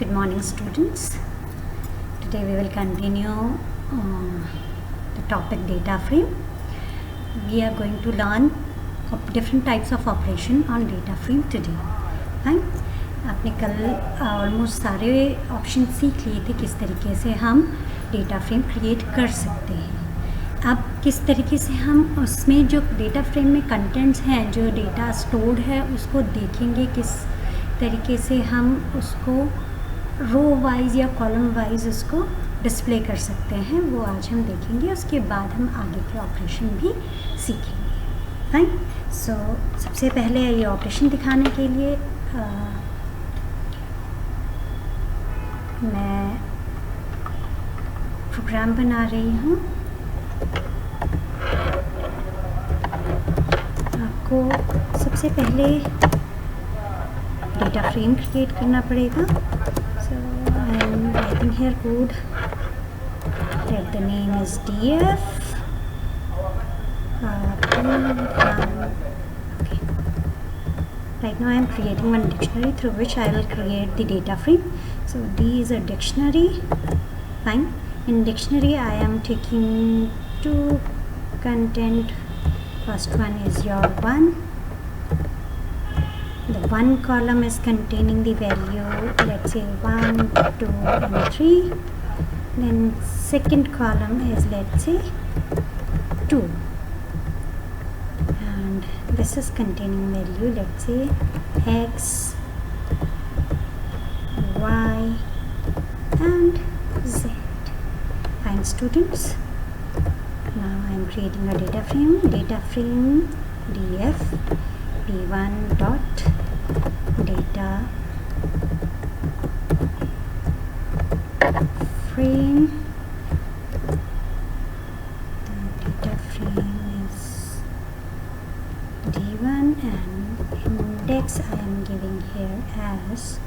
Good morning, students. Today we will continue the topic data frame. We are going to learn different types of operation on data frame today. Fine. आपने कल almost सारे option सीख लिए थे किस तरीके से हम डेटा फ्रेम क्रिएट कर सकते हैं। अब किस तरीके से हम उसमें जो डेटा फ्रेम में कंटेंट्स हैं, जो डेटा स्टोर्ड है, उसको देखेंगे किस तरीके से हम उसको रो वाइज या कॉलम वाइज उसको डिस्प्ले कर सकते हैं, वो आज हम देखेंगे। उसके बाद हम आगे के ऑपरेशन भी सीखेंगे। फाइन। सो सबसे पहले ये ऑपरेशन दिखाने के लिए मैं प्रोग्राम बना रही हूँ। आपको सबसे पहले डेटा फ्रेम क्रिएट करना पड़ेगा। So I am writing here code that the name is df. Okay. Right now I am creating one dictionary through which I will create the data frame. So D is a dictionary. Fine. In dictionary I am taking two content. First one is your one. The one column is containing the value, let's say 1, 2 and 3. Then second column is, let's say, 2. And this is containing value, let's say x, y and z. Fine, students. Now I am creating a data frame df p1 dot data frame. The data frame is d1 and index I am giving here as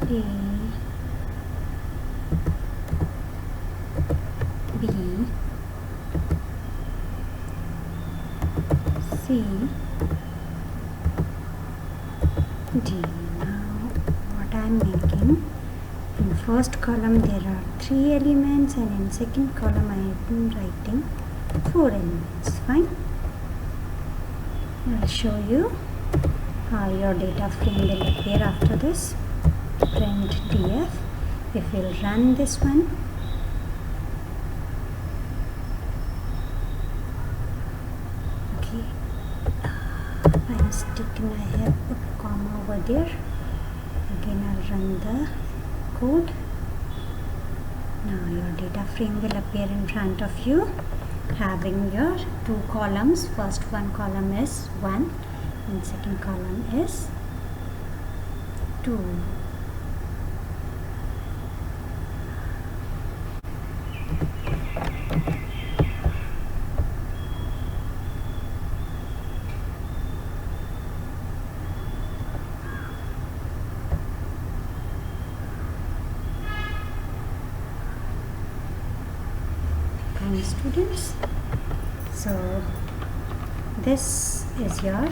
A, B, C, D. Now what I am making, in first column there are 3 elements and in second column I am writing 4 elements. Fine. I will show you how your data frame will appear after this. Print df. If we'll run this one, okay, I'm sticking, I have put comma over there. Again I'll run the code. Now your data frame will appear in front of you, having your 2 columns. First one column is 1 and second column is 2. Students, so this is your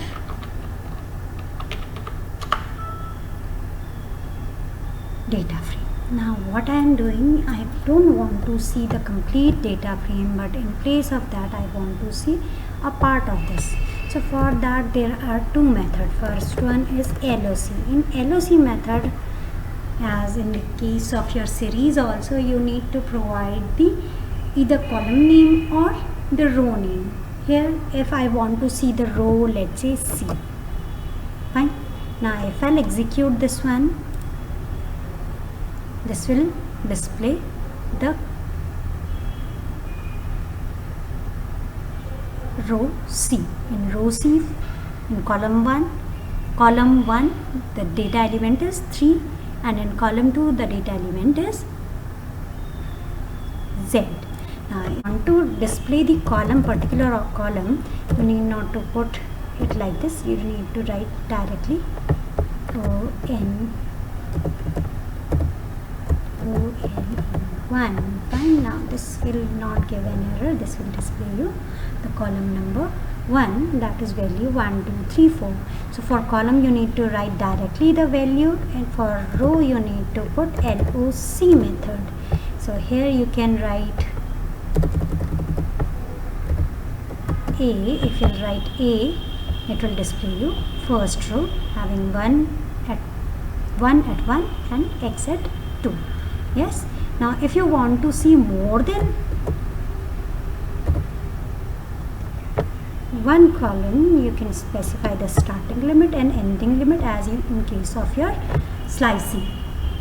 data frame. Now what I am doing, I don't want to see the complete data frame, but in place of that I want to see a part of this. So for that there are 2 methods. First one is LOC. In LOC method, as in the case of your series also, you need to provide the either column name or the row name. Here if I want to see the row, let's say C. Fine. Now if I'll execute this one, this will display the row C. In row C, in column 1 the data element is 3 and in column 2 the data element is Z. Now I want to display the particular column, you need not to put it like this, you need to write directly O N LOL1. Fine. Now this will not give an error. This will display you the column number 1, that is value 1 2 3 4. So for column you need to write directly the value, and for row you need to put LOC method. So here you can write A. If you write A, it will display you first row having 1 at 1 and X at 2. Yes. Now if you want to see more than one column, you can specify the starting limit and ending limit as in case of your slicing.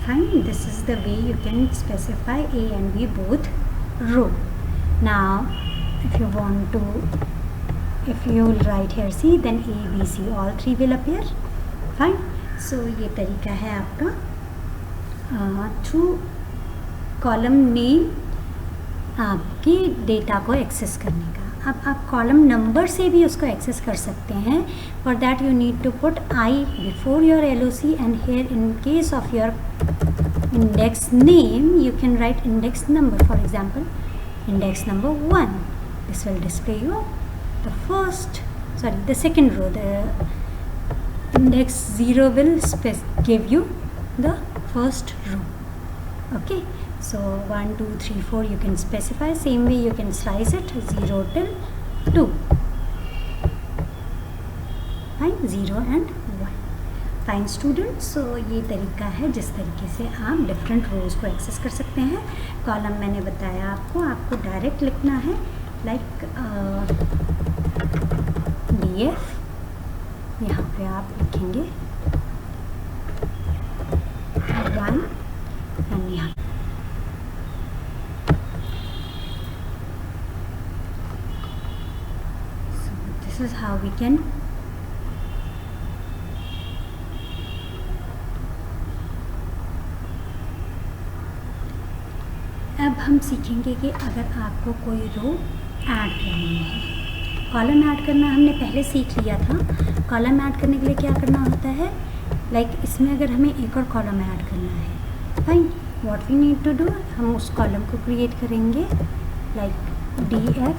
Fine. This is the way you can specify A and B both row. Now if you want to, if you will write here C, then A, B, C all three will appear. Fine. So ये तरीका है आपका through column name आपकी data को access करने का। अब आप कॉलम नंबर से भी उसको एक्सेस कर सकते हैं। For that you need to put I before your LOC, and here in case of your index name you can write index number. For example index number 1. This will display you the second row. The index 0 will give you the first row. Okay. So 1 2 3 4 you can specify. Same way you can slice it 0 till 2. Fine. 0 and 1. Fine students. So ये तरीका है जिस तरीके से आप different रोज को access कर सकते हैं. कॉलम मैंने बताया आपको डायरेक्ट लिखना है, लाइक DF. यहाँ पे आप लिखेंगे 1 एंड यहाँ this is how we can अब हम सीखेंगे कि अगर आपको कोई रो ऐड करनी है, कॉलम ऐड करना हमने पहले सीख लिया था. कॉलम ऐड करने के लिए क्या करना होता है, लाइक इसमें अगर हमें एक और कॉलम ऐड करना है, fine, what we need to do, हम उस कॉलम को क्रिएट करेंगे, लाइक DF.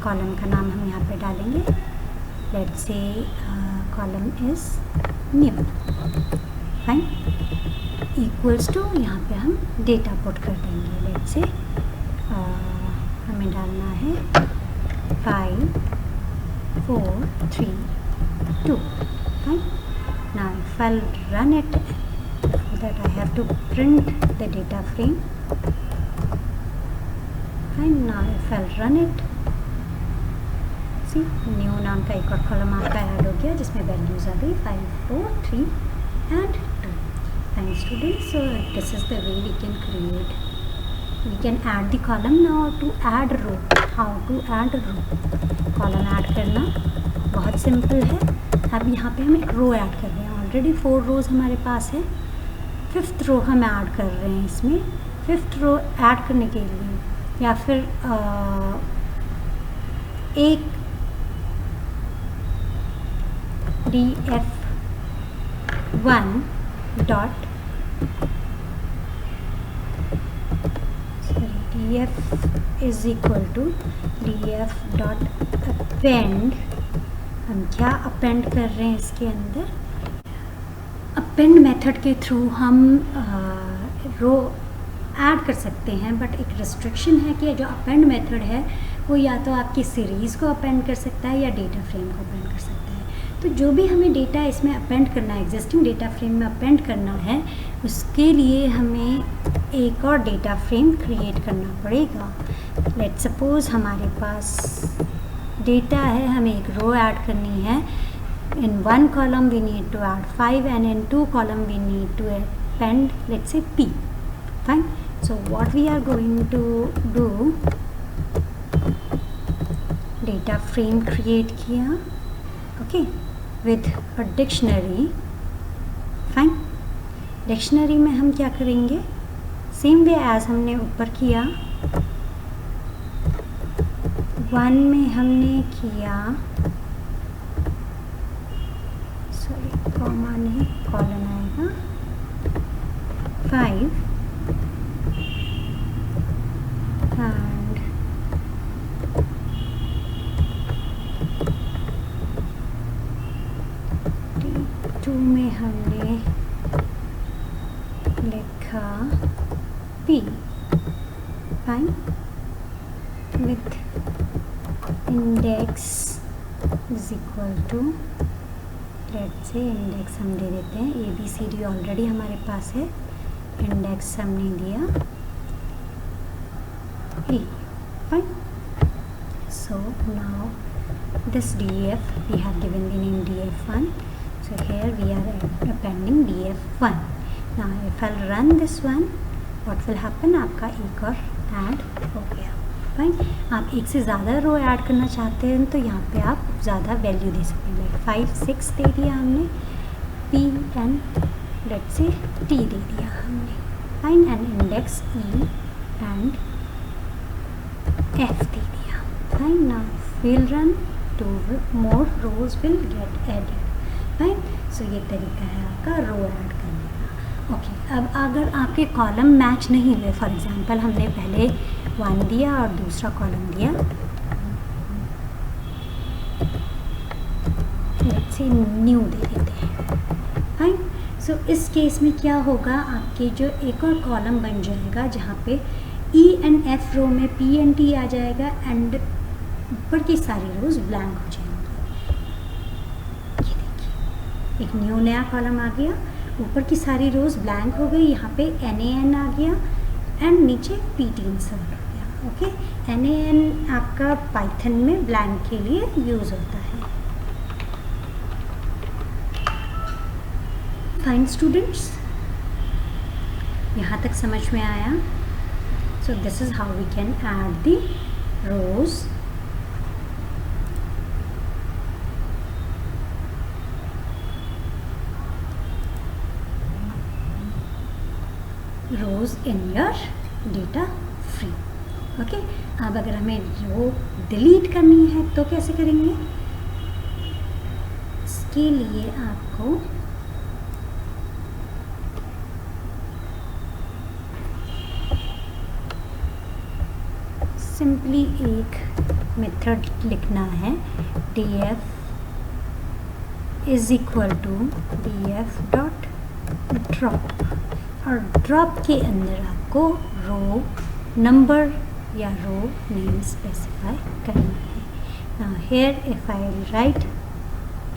कॉलम का नाम हम यहाँ पे डालेंगे, let's say column is new. Fine. Equals to यहाँ पे हम डेटा पुट कर देंगे. लेट्स से हमें डालना है 5 4 3 2. Fine. Now if I run it, for that I have to print the data frame. Fine. Now if I run it, new नाम का एक और कॉलम आपका ऐड हो गया जिसमें वैल्यूज आ गई 5 4 3 and 2. Fine students. So this is the way we can create. We can add the column. Now to add row. How to add row? Column add करना बहुत सिंपल है. अब यहाँ पे हम एक रो ऐड कर रहे हैं. ऑलरेडी 4 रोज हमारे पास है. 5th रो हम ऐड कर रहे हैं इसमें. 5th रो ऐड करने के लिए या फिर एक DF1 dot DF is equal to DF dot append. हम क्या अपेंड कर रहे हैं इसके अंदर, अपेंड मेथड के थ्रू हम रो ऐड कर सकते हैं, बट एक रिस्ट्रिक्शन है कि जो अपेंड मेथड है वो या तो आपकी सीरीज़ को अपेंड कर सकता है या डेटा फ्रेम को अपेंड कर सकता है. तो जो भी हमें डेटा इसमें अपेंड करना है, एग्जिस्टिंग डेटा फ्रेम में अपेंड करना है, उसके लिए हमें एक और डेटा फ्रेम क्रिएट करना पड़ेगा. लेट्स सपोज हमारे पास डेटा है, हमें एक रो ऐड करनी है. इन 1 column we need to add 5 and in 2 column we need to append, let's say P. Fine. So what we are going to do, data frame create किया, okay, with a dictionary. Fine. Dictionary में हम क्या करेंगे, same way as हमने ऊपर किया. 1 में हमने किया, सॉरी कॉमा नहीं, कॉलन आएगा. 5 and D2 में हमने लिखा P, fine, with index is equal to, let say index हम दे देते हैं, ABCD ऑलरेडी हमारे पास है, इंडेक्स हमने दिया E, fine. So now this DF we have given the name DF1. So here we are appending DF1. Now if I'll run this one, what will happen? आपका एक और ऐड हो गया, fine. आप एक से ज़्यादा रो ऐड करना चाहते हैं तो यहाँ पे आप ज़्यादा वैल्यू दे सकते हैं, लाइक 5 6 दे दिया हमने, P एंड लेट से T दे दिया हमने, fine, and index E and F दे दिया, fine. Now we'll run, 2 more rows will get added, fine. So ये तरीका है आपका रो ऐड करने का. ओके, अब अगर आपके कॉलम मैच नहीं हुए, फॉर एग्जांपल हमने पहले 1 दिया और दूसरा कॉलम दिया, लेट्स से न्यू दे देते हैं, फाइन. सो इस केस में क्या होगा, आपके जो एक और कॉलम बन जाएगा जहाँ पे E एंड F रो में P एंड T आ जाएगा एंड ऊपर की सारी रोज ब्लैंक हो जाएंगी. ये देखिए, एक न्यू नया कॉलम आ गया, ऊपर की सारी रोज ब्लैंक हो गई, यहाँ पे NaN आ गया एंड नीचे PT इंसर्ट हो गया. ओके, NaN आपका पाइथन में ब्लैंक के लिए यूज़ होता है. फाइन स्टूडेंट्स, यहाँ तक समझ में आया? So this is how we can add the rows in your data frame. Okay, अब अगर हमें रो डिलीट करनी है तो कैसे करेंगे? इसके लिए आपको सिंपली एक मेथड लिखना है, df is equal to df dot drop, और ड्रॉप के अंदर आपको रो नंबर या रो नेम स्पेसिफाई करना है. Now here if I right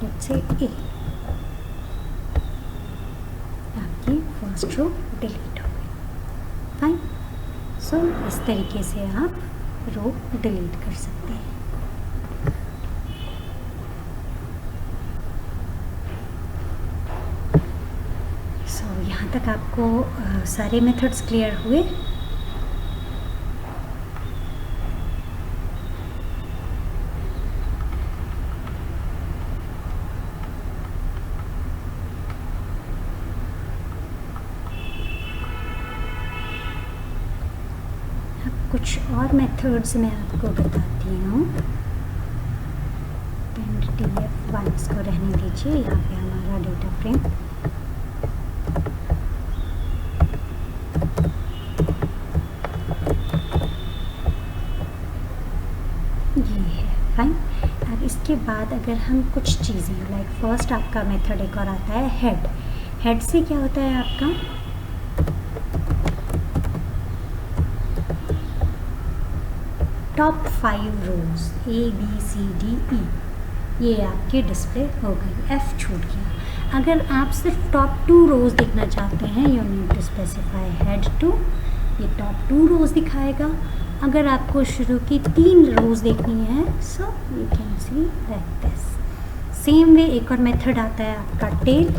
let's say A, आपकी फर्स्ट रो डिलीट हो गई, फाइन. सो इस तरीके से आप रो डिलीट कर सकते हैं. सो यहाँ तक आपको सारे मेथड्स क्लियर हुए? कुछ और मेथड्स मैं आपको बताती हूँ. DF1 इसको रहने दीजिए, यहाँ पे हमारा डेटा फ्रेम. ये है, फाइन. अब इसके बाद अगर हम कुछ चीज़ें, लाइक फर्स्ट आपका मेथड एक और आता है हेड. हेड से क्या होता है आपका, टॉप 5 रोज ABCDE ये आपके डिस्प्ले हो गई. F छूट गया. अगर आप सिर्फ टॉप 2 रोज देखना चाहते हैं, you need to specify head 2, ये टॉप 2 रोज दिखाएगा. अगर आपको शुरू की 3 रोज देखनी है, so you can see like this. Same way एक और मेथड आता है आपका टेल.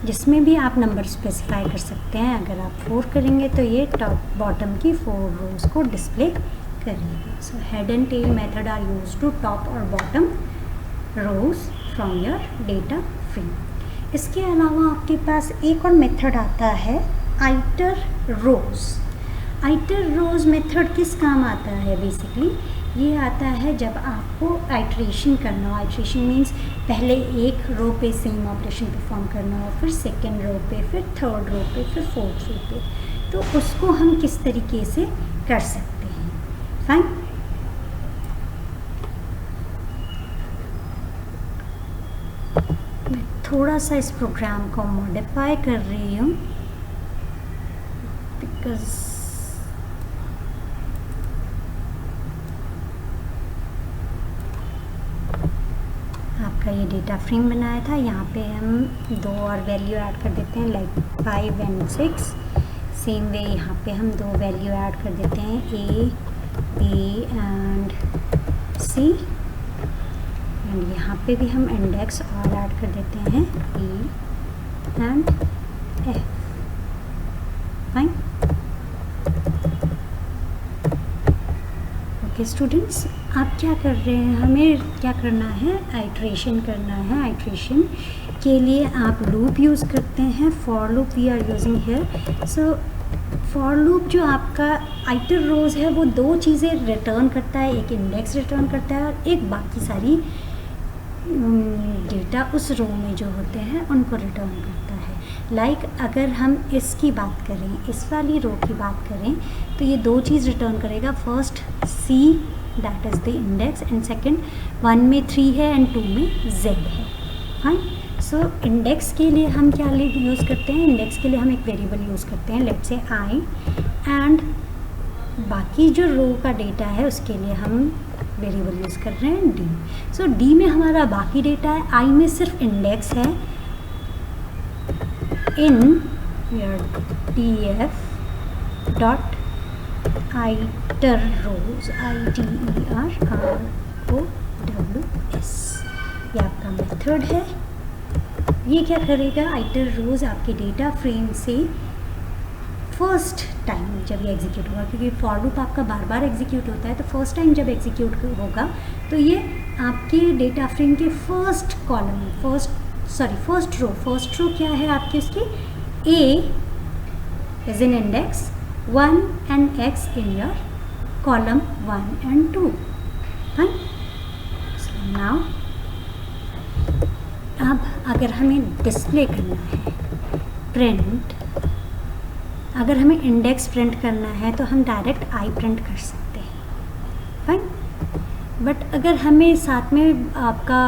जिसमें भी आप नंबर स्पेसिफाई कर सकते हैं. अगर आप 4 करेंगे तो ये टॉप बॉटम की 4 रोज को डिस्प्ले करेगा. So head and tail method are used to top और bottom rows from your data frame. इसके अलावा आपके पास एक और मेथड आता है आइटर रोज. आइटर रोज मेथड किस काम आता है? बेसिकली ये आता है जब आपको आइट्रेशन करना हो। आइट्रेशन मीन्स पहले एक रो पे सेम ऑपरेशन परफॉर्म करना हो, फिर सेकेंड रो पे, फिर थर्ड रो पे, फिर फोर्थ रो पे, तो उसको हम किस तरीके से कर सकते हैं। फाइन। मैं थोड़ा सा इस प्रोग्राम को मॉडिफाई कर रही हूँ बिकॉज आपका ये डेटा फ्रेम बनाया था, यहाँ पे हम 2 और वैल्यू ऐड कर देते हैं, लाइक 5 and 6। सेम वे यहाँ पे हम 2 वैल्यू ऐड कर देते हैं, A, B and C। And यहाँ पे भी हम इंडेक्स और ऐड कर देते हैं, E and F। Fine. Okay students, आप क्या कर रहे हैं, हमें क्या करना है, आइट्रेशन करना है। आइट्रेशन के लिए आप लूप यूज़ करते हैं, for loop we are using here. So for loop जो आपका आइटर रोज़ है वो 2 चीज़ें रिटर्न करता है, एक इंडेक्स रिटर्न करता है और एक बाकी सारी डेटा उस रो में जो होते हैं उनको रिटर्न करता है। लाइक अगर हम इसकी बात करें, इस वाली रो की बात करें, तो ये 2 चीज़ रिटर्न करेगा। First C, that is the index, and second 1 में 3 है एंड 2 में Z है। हाँ, सो इंडेक्स के लिए हम क्या यूज़ करते हैं, इंडेक्स के लिए हम एक वेरिएबल यूज़ करते हैं, लेट्स से I, एंड बाकी जो रो का डेटा है उसके लिए हम वेरिएबल यूज़ कर रहे हैं D। सो D में हमारा बाकी डेटा है, I में सिर्फ इंडेक्स है। इन your df dot iter rows, ITERROWS, ये आपका मेथड है। ये क्या करेगा, आइटर रोज़ आपके डेटा फ्रेम से फर्स्ट टाइम जब ये एग्जीक्यूट होगा, क्योंकि फॉर लूप आपका बार बार एग्जीक्यूट होता है, तो फर्स्ट टाइम जब एग्जीक्यूट होगा तो ये आपके डेटा फ्रेम के फर्स्ट कॉलम, फर्स्ट रो क्या है आपकी, उसकी A is in index 1 and X in your column 1 and 2. Fine. So now अब अगर हमें डिस्प्ले करना है प्रिंट, अगर हमें इंडेक्स प्रिंट करना है तो हम डायरेक्ट I प्रिंट कर सकते हैं। फाइन। बट अगर हमें साथ में आपका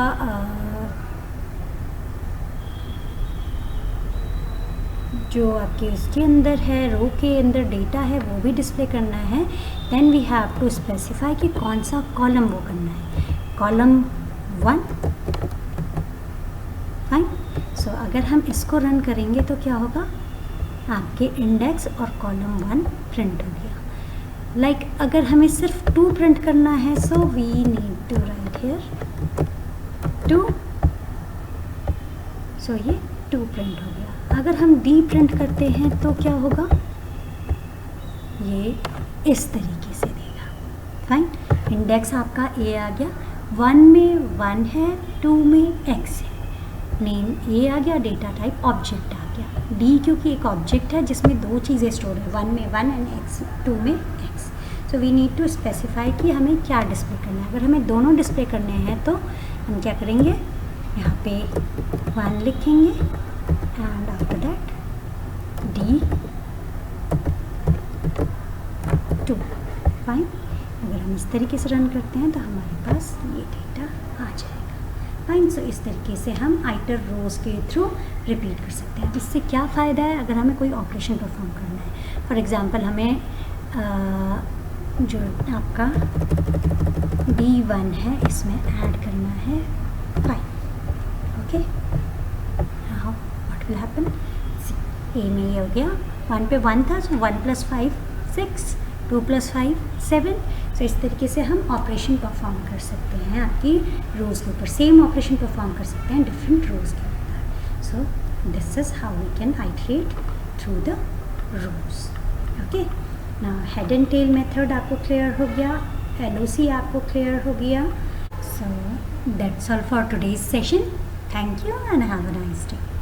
जो आपके इसके अंदर है, रो के अंदर डेटा है, वो भी डिस्प्ले करना है, then we have to specify कि कौन सा कॉलम वो करना है, कॉलम 1। फाइन। सो अगर हम इसको रन करेंगे तो क्या होगा, आपके इंडेक्स और कॉलम 1 प्रिंट हो गया। लाइक अगर हमें सिर्फ 2 प्रिंट करना है, so we need to write here 2, so ये 2 प्रिंट हो गया। अगर हम D प्रिंट करते हैं तो क्या होगा, ये इस तरीके से देगा। फाइन। इंडेक्स आपका A आ गया, 1 में 1 है, 2 में X है, नेम A आ गया, डेटा टाइप ऑब्जेक्ट आ गया। D क्योंकि एक ऑब्जेक्ट है जिसमें 2 चीज़ें स्टोर है, 1 में 1 एंड X 2 में X। So we need to specify कि हमें क्या डिस्प्ले करना है। अगर हमें दोनों डिस्प्ले करने हैं तो हम क्या करेंगे, यहाँ पे 1 लिखेंगे and after that D 2। Fine. अगर हम इस तरीके से रन करते हैं तो हमारे पास ये डेटा आ जाएगा। फाइन। सो इस तरीके से हम आइटर रोज़ के थ्रू रिपीट कर सकते हैं। इससे क्या फ़ायदा है, अगर हमें कोई ऑपरेशन परफॉर्म करना है, फॉर एग्ज़ाम्पल हमें जो आपका B1 है इसमें ऐड करना है 5। ओके, will happen, A में ये हो गया, 1 पे 1 था, सो 1 + 5 6, 2 + 5 7। सो इस तरीके से हम ऑपरेशन परफॉर्म कर सकते हैं आपकी रोज़ के ऊपर, सेम ऑपरेशन परफॉर्म कर सकते हैं डिफरेंट रोज़ के ऊपर। So this is how we can iterate through the rows. Okay, now head and tail method आपको क्लियर हो गया, LOC आपको क्लियर हो गया। So that's all for today's session. Thank you and have a nice day.